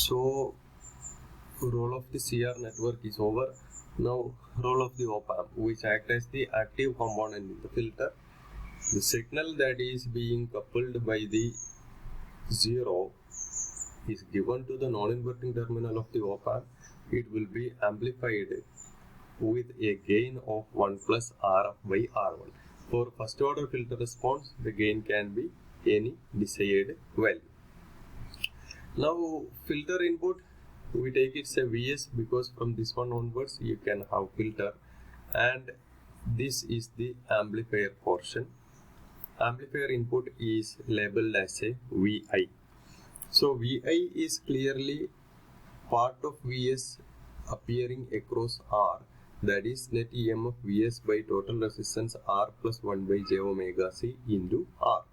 So role of the CR network is over. Now role of the op-amp, which acts as the active component in the filter. The signal that is being coupled by the 0 is given to the non-inverting terminal of the op-amp. It will be amplified with a gain of 1 plus Rf by R1. For first order filter response, the gain can be any desired value. Now filter input, we take it as a Vs because from this one onwards you can have filter, and this is the amplifier portion. Amplifier input is labeled as a Vi. So Vi is clearly part of Vs appearing across R, that is net EMF Vs by total resistance R plus 1 by j omega c into R.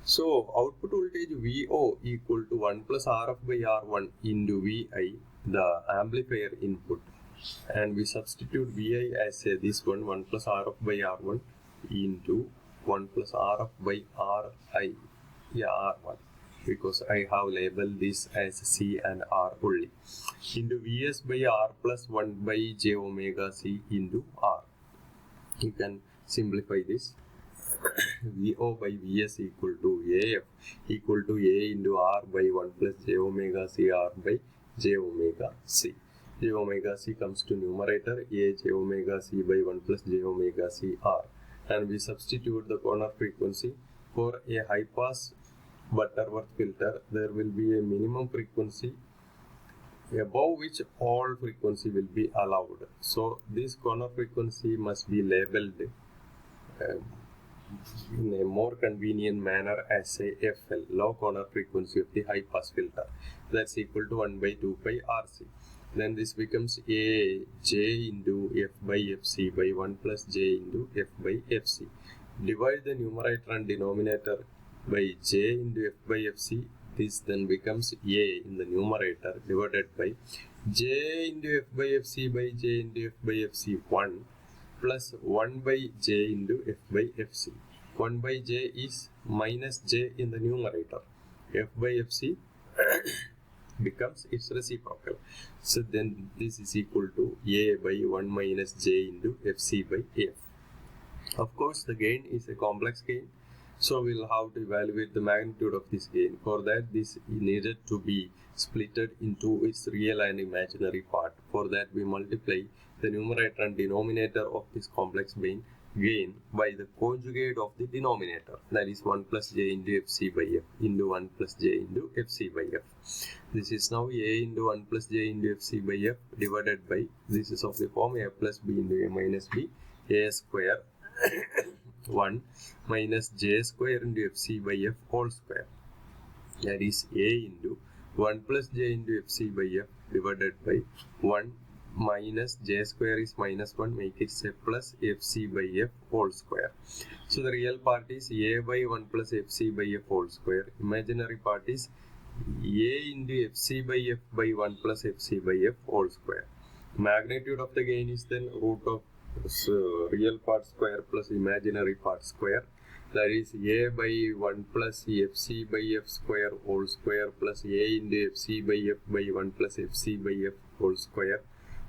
So output voltage Vo equal to 1 plus Rf by R1 into Vi, the amplifier input, and we substitute Vi as this one 1 plus Rf by R1 into 1 plus Rf by Ri, R1, because I have labeled this as C and R only, into Vs by R plus 1 by j omega c into R. You can simplify this. Vo by Vs equal to Af equal to A into R by 1 plus j omega c R by j omega c. J omega c comes to numerator, A j omega c by 1 plus j omega c R, and we substitute the corner frequency. For a high pass Butterworth filter, there will be a minimum frequency above which all frequency will be allowed. So this corner frequency must be labeled in a more convenient manner as a FL, low corner frequency of the high pass filter. That's equal to 1 by 2 pi RC. Then this becomes A j into F by Fc by 1 plus j into F by Fc. Divide the numerator and denominator by j into F by Fc. This then becomes A in the numerator divided by j into F by Fc by j into F by Fc 1 plus 1 by j into F by Fc. 1 by j is minus j in the numerator. F by Fc becomes its reciprocal. So then this is equal to A by 1 minus j into Fc by F. Of course, the gain is a complex gain, so we'll have to evaluate the magnitude of this gain. For that, this needed to be splitted into its real and imaginary part. For that, we multiply the numerator and denominator of this complex gain by the conjugate of the denominator, that is 1 plus j into Fc by F into 1 plus j into Fc by F. This is now A into 1 plus j into Fc by F divided by, this is of the form A plus b into A minus b, A square 1 minus j square into Fc by F whole square, that is A into 1 plus j into Fc by F divided by 1 minus j square is minus 1, make it a plus Fc by F whole square. So the real part is A by 1 plus Fc by F whole square. Imaginary part is A into Fc by F by 1 plus Fc by F whole square. Magnitude of the gain is then root of real part square plus imaginary part square, that is A by 1 plus Fc by F square whole square plus A into Fc by F by 1 plus Fc by F whole square,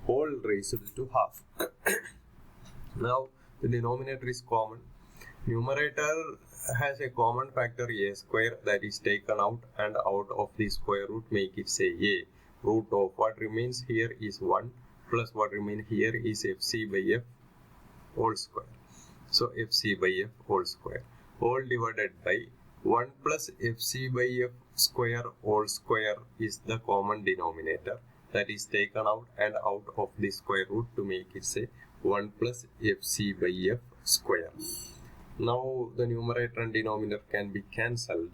whole raised to half. Now the denominator is common. Numerator has a common factor A square that is taken out, and out of the square root make it say A. Root of what remains here is 1 plus what remains here is Fc by F whole square. So Fc by F whole square, whole divided by 1 plus Fc by F square whole square is the common denominator that is taken out, and out of the square root to make it say 1 plus Fc by F square. Now the numerator and denominator can be cancelled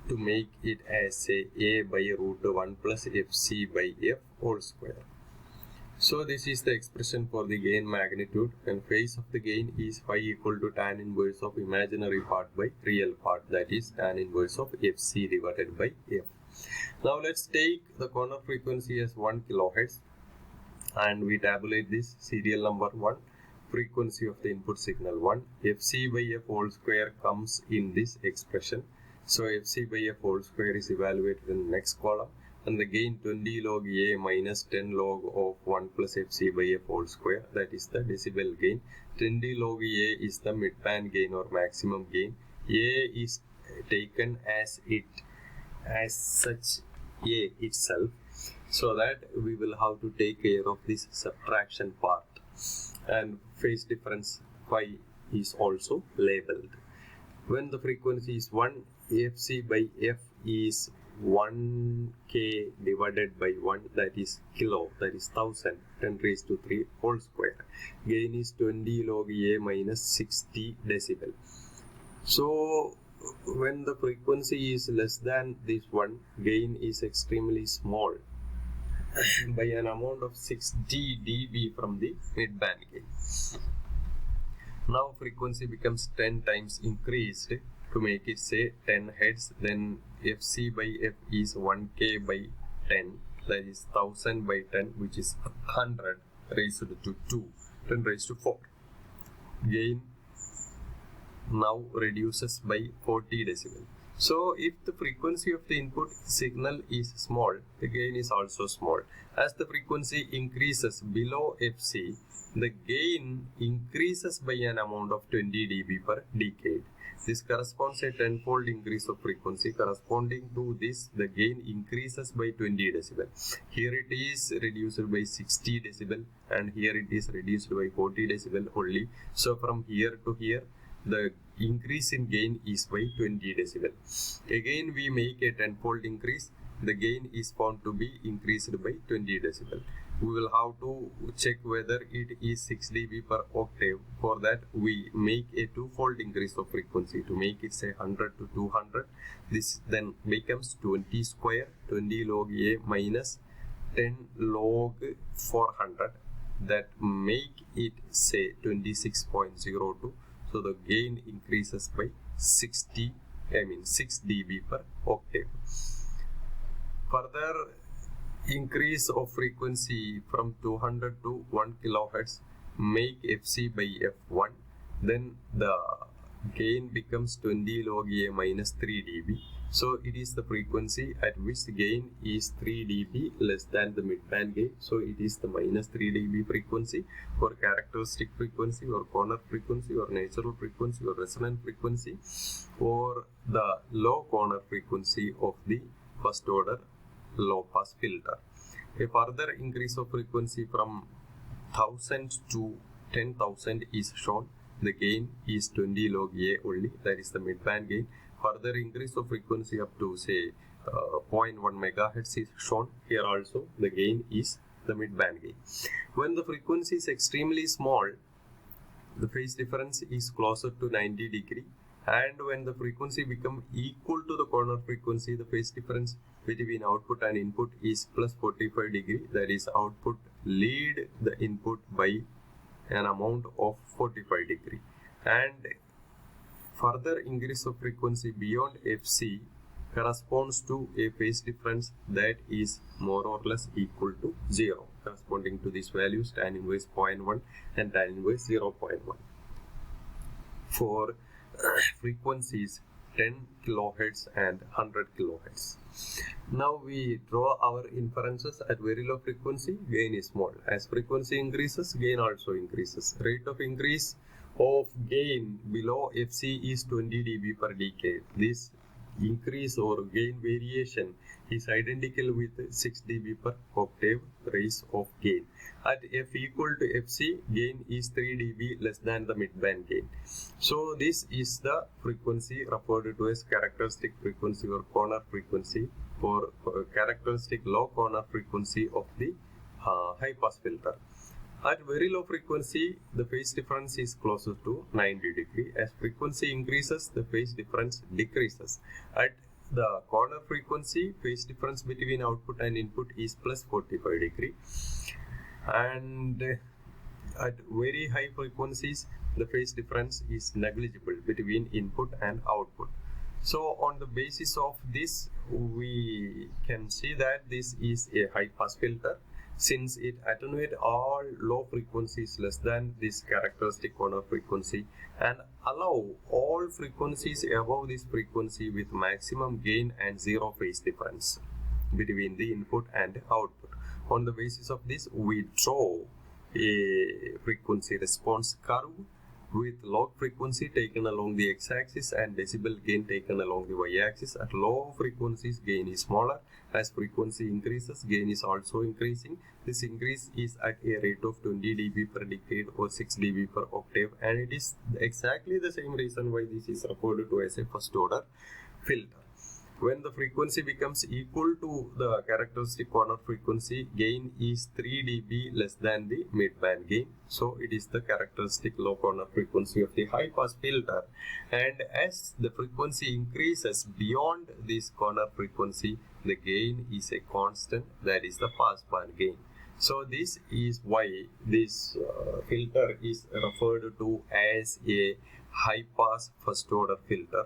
to make it as A by root 1 plus Fc by F whole square. So this is the expression for the gain magnitude, and phase of the gain is phi equal to tan inverse of imaginary part by real part, that is tan inverse of Fc divided by F. Now let's take the corner frequency as 1 kHz and we tabulate this. Serial number 1, frequency of the input signal 1, Fc by F whole square comes in this expression. So Fc by F whole square is evaluated in the next column. and the gain 20 log A minus 10 log of 1 plus Fc by F whole square, that is the decibel gain. 20 log A is the midband gain or maximum gain. A is taken as such A itself, so that we will have to take care of this subtraction part, and phase difference phi is also labeled. When the frequency is 1, Fc by F is 1k divided by 1, that is kilo, that is 1000, 10 raised to 3 whole square. Gain is 20 log A minus 60 decibel. So when the frequency is less than this one, gain is extremely small by an amount of 60 dB from the midband gain. Now frequency becomes 10 times increased to make it say 10 Hz. Then Fc by F is 1k by 10, that is 1000 by 10, which is 100 raised to 2, 10 raised to 4. Gain now reduces by 40 decibel. So if the frequency of the input signal is small, the gain is also small. As the frequency increases below Fc, the gain increases by an amount of 20 dB per decade. This corresponds a tenfold increase of frequency. Corresponding to this, the gain increases by 20 decibel. Here it is reduced by 60 decibel, and here it is reduced by 40 decibel only. So from here to here, the increase in gain is by 20 decibel. Again, we make a tenfold increase. The gain is found to be increased by 20 decibel. We will have to check whether it is 6 dB per octave. For that, we make a twofold increase of frequency to make it say 100 to 200. This then becomes 20 square, 20 log A minus 10 log 400. That make it say 26.02. So the gain increases by 6 dB per octave. Further increase of frequency from 200 to 1 kilohertz make Fc by F1. Then the gain becomes 20 log A minus 3 dB. So it is the frequency at which the gain is 3 dB less than the midband gain. So it is the minus 3 dB frequency, or characteristic frequency, or corner frequency, or natural frequency, or resonant frequency, or the low corner frequency of the first order low pass filter. A further increase of frequency from 1000 to 10,000 is shown. The gain is 20 log A only, that is the midband gain. Further increase of frequency up to say 0.1 megahertz is shown. Here also the gain is the midband gain. When the frequency is extremely small, the phase difference is closer to 90 degree, and when the frequency becomes equal to the corner frequency, the phase difference between output and input is plus 45 degree, that is output lead the input by an amount of 45 degree. And further increase of frequency beyond Fc corresponds to a phase difference that is more or less equal to 0, corresponding to these values tan inverse 0.1 and tan inverse 0.1. For frequencies 10 kilohertz and 100 kilohertz. Now we draw our inferences at very low frequency, gain is small. As frequency increases, gain also increases. Rate of increase of gain below Fc is 20 dB per decade. This increase or gain variation is identical with 6 dB per octave raise of gain. At F equal to Fc, gain is 3 dB less than the midband gain. So this is the frequency referred to as characteristic frequency or corner frequency, or characteristic low corner frequency of the high pass filter. At very low frequency, the phase difference is closer to 90 degree. As frequency increases, the phase difference decreases. At the corner frequency, phase difference between output and input is plus 45 degree. And at very high frequencies, the phase difference is negligible between input and output. So on the basis of this, we can see that this is a high pass filter, since it attenuates all low frequencies less than this characteristic corner frequency and allow all frequencies above this frequency with maximum gain and zero phase difference. between the input and output. On the basis of this, we draw a frequency response curve with log frequency taken along the x-axis and decibel gain taken along the y-axis. At low frequencies, gain is smaller. As frequency increases, gain is also increasing. This increase is at a rate of 20 dB per decade or 6 dB per octave, and it is exactly the same reason why this is referred to as a first order filter. When the frequency becomes equal to the characteristic corner frequency, gain is 3 dB less than the midband gain. So it is the characteristic low corner frequency of the high pass filter. And as the frequency increases beyond this corner frequency, the gain is a constant, that is the pass band gain. So this is why this filter is referred to as a high pass first order filter.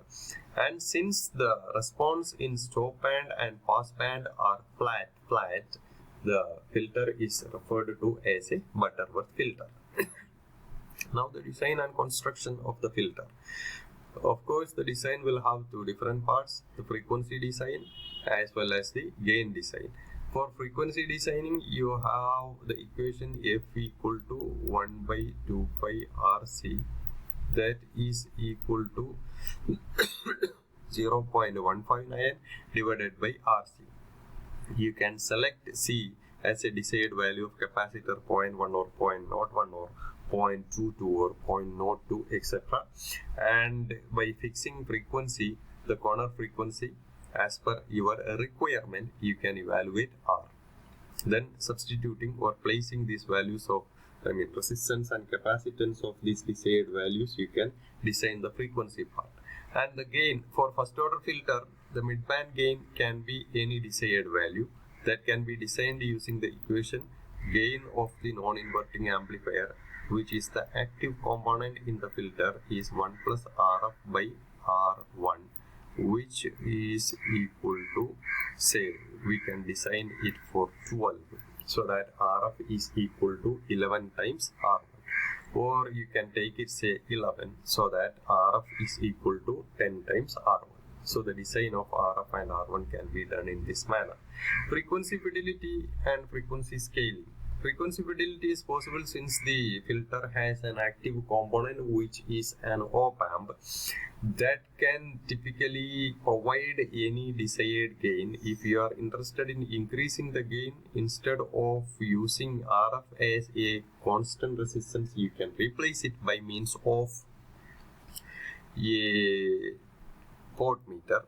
And since the response in stop band and pass band are flat, the filter is referred to as a Butterworth filter. Now the design and construction of the filter. Of course, the design will have two different parts, the frequency design as well as the gain design. For frequency designing, you have the equation f equal to 1 by 2 pi RC, that is equal to 0.159 divided by RC. You can select C as a desired value of capacitor 0.1 or 0.01 or 0.22 or 0.02, etc. And by fixing frequency, the corner frequency, as per your requirement, you can evaluate R. Then substituting or placing these values of resistance and capacitance of these desired values, you can design the frequency part. And the gain, for first order filter, the midband gain can be any desired value that can be designed using the equation gain of the non-inverting amplifier, which is the active component in the filter, is 1 plus Rf by R1, which is equal to, say, we can design it for 12, so that Rf is equal to 11 times R1. Or you can take it, say, 11, so that Rf is equal to 10 times R1. So the design of Rf and R1 can be done in this manner. Frequency fidelity and frequency scaling. Frequency fidelity is possible since the filter has an active component, which is an op-amp, that can typically provide any desired gain. If you are interested in increasing the gain, instead of using Rf as a constant resistance, you can replace it by means of a potmeter.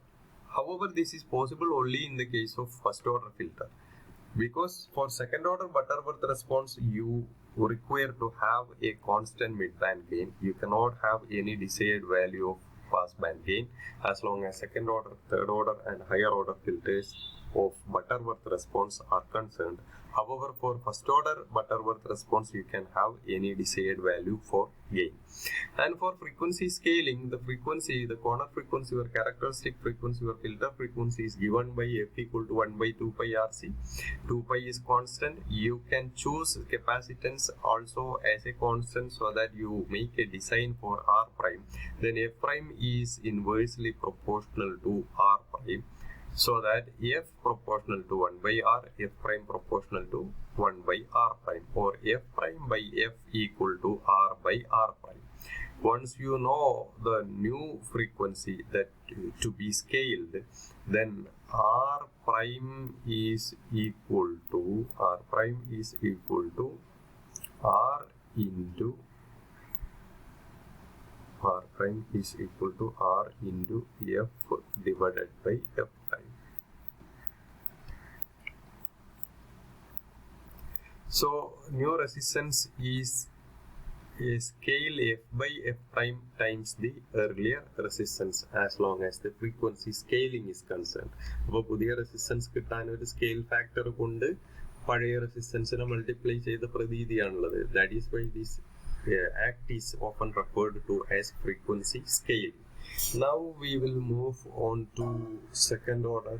However, this is possible only in the case of first order filter, because for second order Butterworth response, you require to have a constant midband gain. You cannot have any desired value of pass band gain as long as second order, third order and higher order filters of Butterworth response are concerned. However, for first order Butterworth response, you can have any desired value for gain. And for frequency scaling, the frequency, the corner frequency or characteristic frequency or filter frequency is given by f equal to 1 by 2 pi RC. 2 pi is constant. You can choose capacitance also as a constant, so that you make a design for R prime. Then f prime is inversely proportional to R prime, so that f proportional to 1 by R, f prime proportional to 1 by R prime, or f prime by f equal to R by R prime. Once you know the new frequency that to be scaled, then R prime is equal to R into R prime is equal to R into F divided by F prime. So new resistance is a scale F by F prime times the earlier resistance, as long as the frequency scaling is concerned. അപ്പോൾ പുതിയ resistance കിട്ടാൻ ഒരു scale factor കൊണ്ട് പഴയ റെസിസ്റ്റൻസിനെ multiply ചെയ്ത പ്രതീതിയാണുള്ളത്. That is why this act is often referred to as frequency scaling. Now we will move on to second order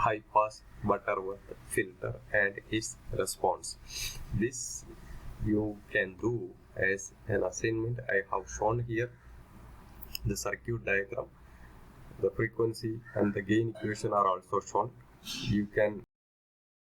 high pass Butterworth filter and its response. This you can do as an assignment. I have shown here the circuit diagram. The frequency and the gain equation are also shown. you can